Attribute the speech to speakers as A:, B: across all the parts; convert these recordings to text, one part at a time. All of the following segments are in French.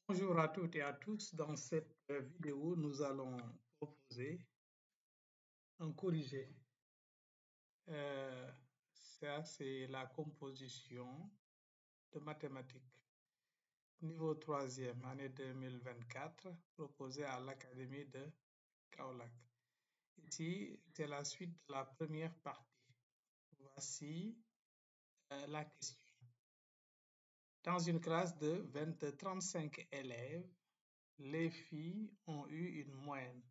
A: Bonjour à toutes et à tous. Dans cette vidéo, nous allons proposer un corrigé. Ça, c'est la composition de mathématiques. Niveau 3e, année 2024, proposé à l'Académie de Kaolack. Ici, c'est la suite de la première partie. Voici la question. Dans une classe de 35 élèves, les filles ont eu une moyenne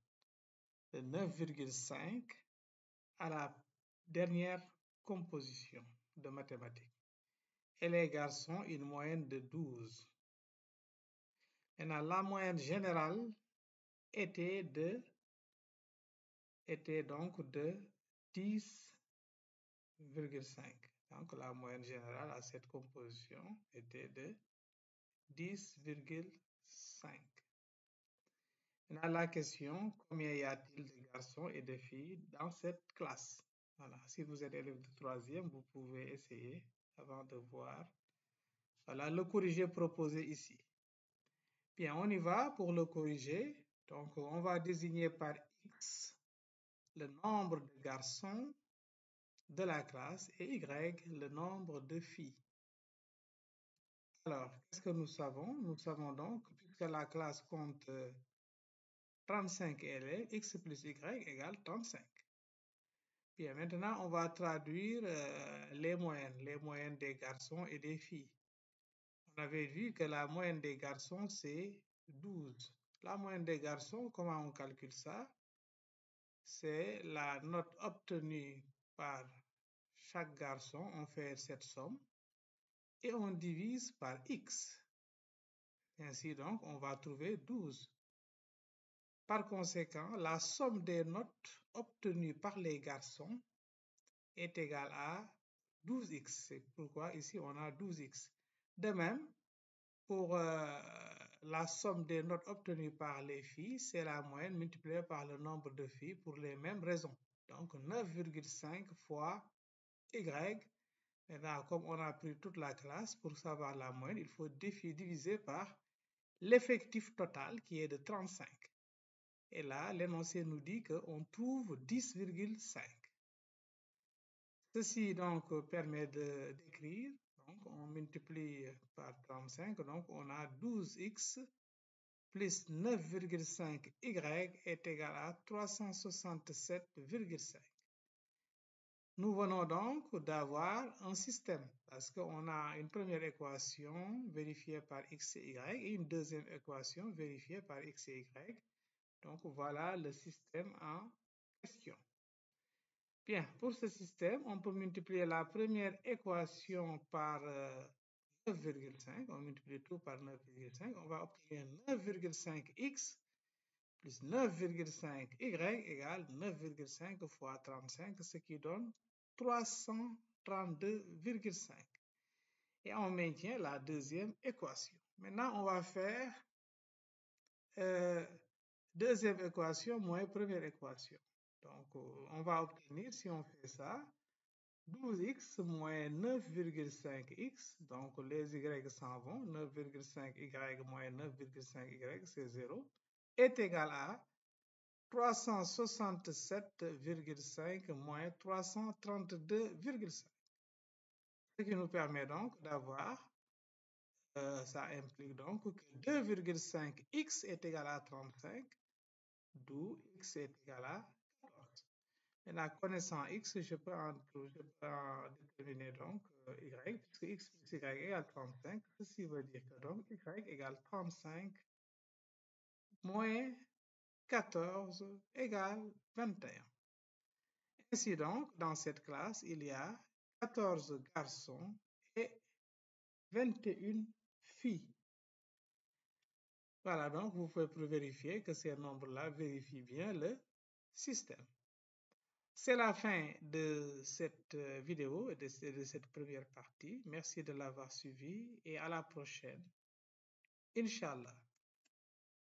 A: de 9,5 à la dernière composition de mathématiques. Et les garçons, une moyenne de 12. Maintenant, la moyenne générale était donc de 10,5. Donc, la moyenne générale à cette composition était de 10,5. Maintenant, la question, combien y a-t-il de garçons et de filles dans cette classe? Voilà, si vous êtes élève de 3e, vous pouvez essayer avant de voir. Voilà le corrigé proposé ici. Bien, on y va pour le corriger. Donc, on va désigner par X le nombre de garçons de la classe et Y le nombre de filles. Alors, qu'est-ce que nous savons? Nous savons donc, puisque la classe compte 35 élèves, X plus Y égale 35. Bien, maintenant, on va traduire les moyennes des garçons et des filles. On avait vu que la moyenne des garçons, c'est 12. La moyenne des garçons, comment on calcule ça? C'est la note obtenue par chaque garçon. On fait cette somme et on divise par X. Ainsi donc, on va trouver 12. Par conséquent, la somme des notes obtenues par les garçons est égale à 12x. C'est pourquoi ici on a 12x. De même, pour la somme des notes obtenues par les filles, c'est la moyenne multipliée par le nombre de filles pour les mêmes raisons. Donc 9,5 fois Y. Maintenant, comme on a pris toute la classe, pour savoir la moyenne, il faut diviser par l'effectif total qui est de 35. Et là, l'énoncé nous dit qu'on trouve 10,5. Ceci donc permet d'écrire, donc on multiplie par 35, donc on a 12x plus 9,5y est égal à 367,5. Nous venons donc d'avoir un système, parce qu'on a une première équation vérifiée par x et y et une deuxième équation vérifiée par x et y. Donc voilà le système en question. Bien, pour ce système, on peut multiplier la première équation par 9,5. On multiplie tout par 9,5. On va obtenir 9,5x plus 9,5y égale 9,5 fois 35, ce qui donne 332,5. Et on maintient la deuxième équation. Maintenant, on va faire deuxième équation moins première équation. Donc, on va obtenir, si on fait ça, 12x moins 9,5x, donc les y s'en vont, 9,5y moins 9,5y, c'est 0, est égal à 367,5 moins 332,5. Ce qui nous permet donc d'avoir, ça implique donc que 2,5x est égal à 35, d'où x est égal à 14. Maintenant, connaissant x, je peux en déterminer donc y, puisque x plus y égale 35. Ceci veut dire que donc y égale 35 moins 14 égale 21. Ainsi donc, dans cette classe, il y a 14 garçons et 21 filles. Voilà, donc vous pouvez vérifier que ces nombres-là vérifient bien le système. C'est la fin de cette vidéo et de cette première partie. Merci de l'avoir suivi et à la prochaine. Inch'Allah.